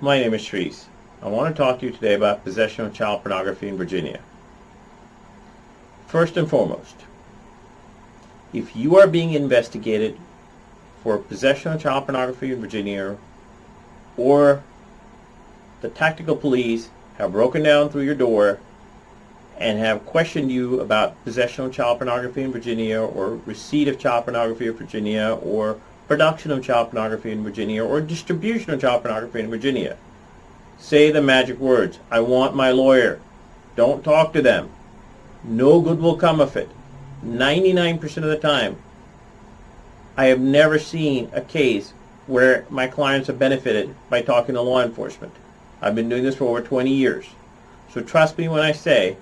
my name is Shrees. I want to talk to you today about possession of child pornography in Virginia. First and foremost, if you are being investigated for possession of child pornography in Virginia, or the tactical police have broken down through your door and have questioned you about possession of child pornography in Virginia, or receipt of child pornography in Virginia, or production of child pornography in Virginia, or distribution of child pornography in Virginia, say the magic words, "I want my lawyer." Don't talk to them. No good will come of it. 99% of the time, I have never seen a case where my clients have benefited by talking to law enforcement. I've been doing this for over 20 years. So trust me when I say,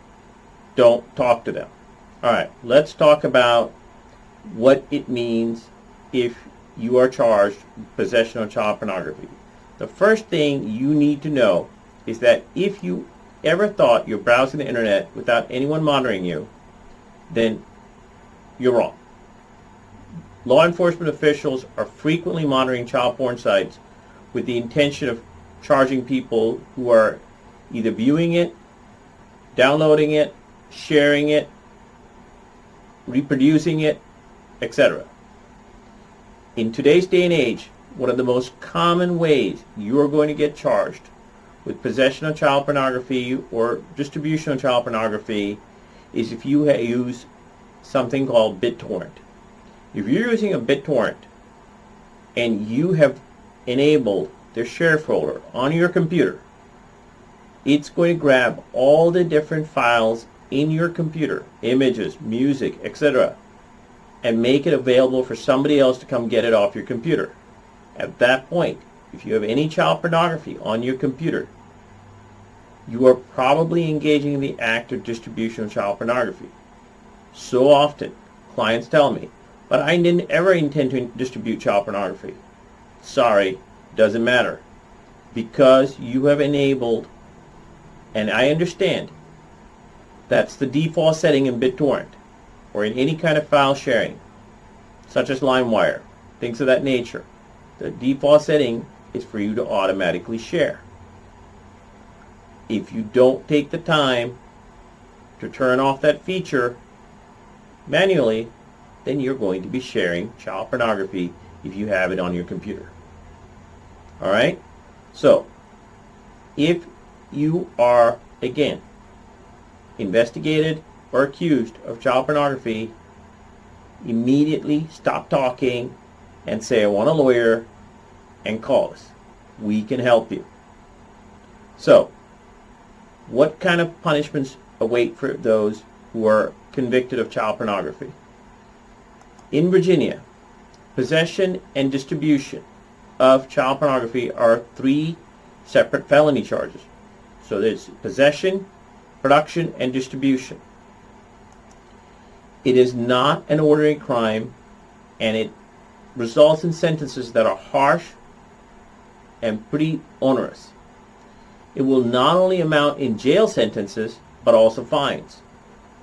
don't talk to them. All right, let's talk about what it means if you are charged with possession of child pornography. The first thing you need to know is that if you ever thought you're browsing the internet without anyone monitoring you, then you're wrong. Law enforcement officials are frequently monitoring child porn sites with the intention of charging people who are either viewing it, downloading it, sharing it, reproducing it, etc. In today's day and age, one of the most common ways you are going to get charged with possession of child pornography or distribution of child pornography is if you use something called BitTorrent. If you're using a BitTorrent and you have enabled the share folder on your computer, it's going to grab all the different files in your computer, images, music, etc., and make it available for somebody else to come get it off your computer. At that point, if you have any child pornography on your computer, you are probably engaging in the act of distribution of child pornography. So often, clients tell me, "But I didn't ever intend to distribute child pornography." Sorry, doesn't matter. Because you have enabled, and I understand, that's the default setting in BitTorrent, or in any kind of file sharing, such as LimeWire, things of that nature. The default setting is for you to automatically share. If you don't take the time to turn off that feature manually, then you're going to be sharing child pornography if you have it on your computer. Alright? So, if you are, again, investigated or accused of child pornography, immediately stop talking and say, "I want a lawyer," and call us. We can help you. So, what kind of punishments await for those who are convicted of child pornography? In Virginia, possession and distribution of child pornography are 3 separate felony charges. So there's possession, production, and distribution. It is not an ordinary crime, and it results in sentences that are harsh and pretty onerous. It will not only amount in jail sentences, but also fines,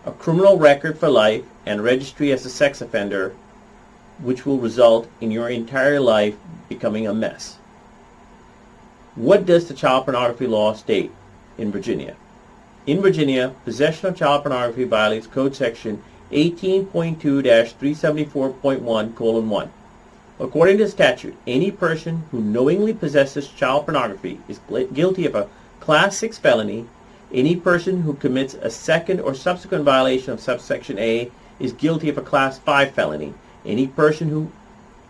a criminal record for life, and registry as a sex offender, which will result in your entire life becoming a mess. What does the child pornography law state in Virginia? In Virginia, possession of child pornography violates Code Section 18.2-374.1:1. According to statute, any person who knowingly possesses child pornography is guilty of a Class 6 felony. Any person who commits a second or subsequent violation of subsection A is guilty of a Class 5 felony. Any person who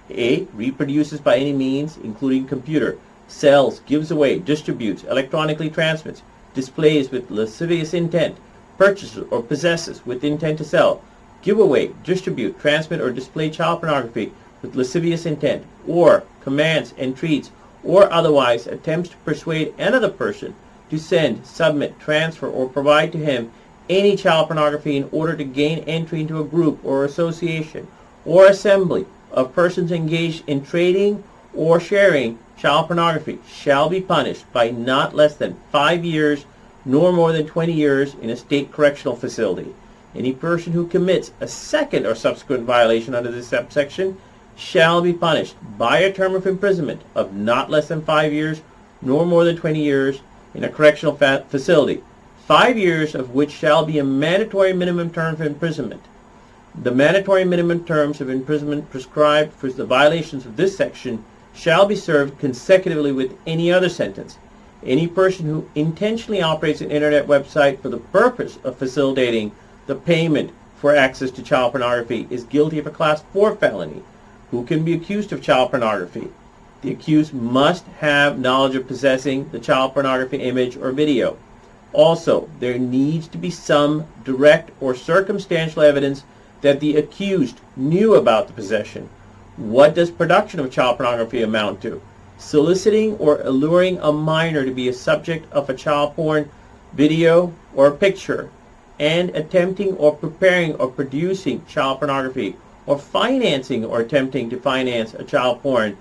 A. reproduces by any means, including computer, sells, gives away, distributes, electronically transmits, displays with lascivious intent, purchases or possesses with intent to sell, give away, distribute, transmit, or display child pornography with lascivious intent, or commands, entreats, or otherwise attempts to persuade another person to send, submit, transfer, or provide to him any child pornography in order to gain entry into a group or association or assembly of persons engaged in trading or sharing child pornography shall be punished by not less than 5 years nor more than 20 years in a state correctional facility. Any person who commits a second or subsequent violation under this subsection shall be punished by a term of imprisonment of not less than 5 years nor more than 20 years in a correctional facility, 5 years of which shall be a mandatory minimum term of imprisonment. The mandatory minimum terms of imprisonment prescribed for the violations of this section shall be served consecutively with any other sentence. Any person who intentionally operates an internet website for the purpose of facilitating the payment for access to child pornography is guilty of a Class 4 felony. Who can be accused of child pornography? The accused must have knowledge of possessing the child pornography image or video. Also, there needs to be some direct or circumstantial evidence that the accused knew about the possession. What does production of child pornography amount to? Soliciting or alluring a minor to be a subject of a child porn video or picture, and attempting or preparing or producing child pornography, or financing or attempting to finance a child porn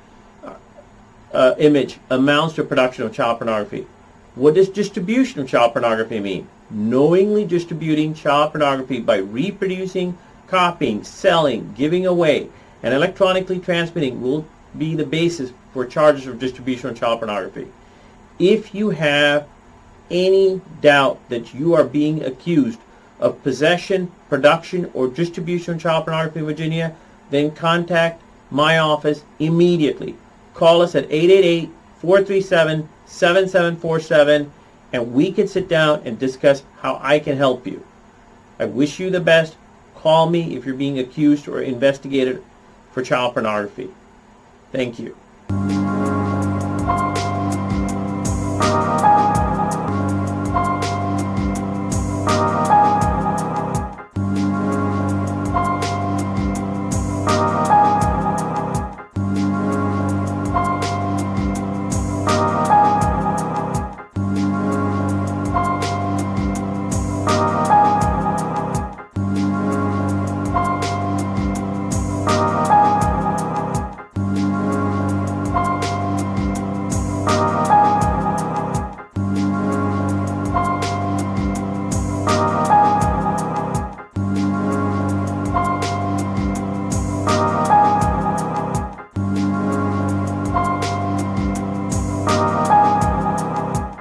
image amounts to production of child pornography. What does distribution of child pornography mean? Knowingly distributing child pornography by reproducing, copying, selling, giving away, and electronically transmitting will be the basis for charges of distribution of child pornography. If you have any doubt that you are being accused of possession, production, or distribution of child pornography in Virginia, then contact my office immediately. Call us at 888-437-7747, and we can sit down and discuss how I can help you. I wish you the best. Call me if you're being accused or investigated for child pornography. Thank you.